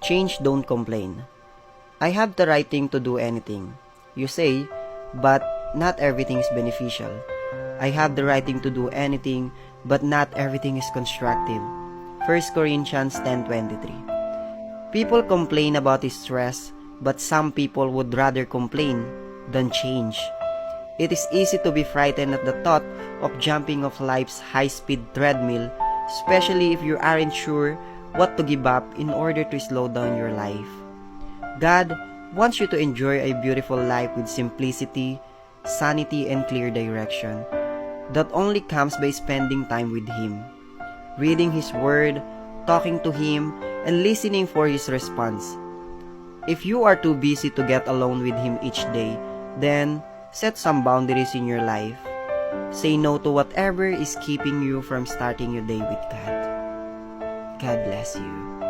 Change, don't complain. I have the right thing to do anything, you say, but not everything is beneficial. I have the right thing to do anything, but not everything is constructive. 1 Corinthians 10:23. People complain about stress, but some people would rather complain than change. It is easy to be frightened at the thought of jumping off life's high-speed treadmill, especially if you aren't sure what to give up in order to slow down your life. God wants you to enjoy a beautiful life with simplicity, sanity, and clear direction. That only comes by spending time with Him, reading His Word, talking to Him, and listening for His response. If you are too busy to get alone with Him each day, then set some boundaries in your life. Say no to whatever is keeping you from starting your day with God. God bless you.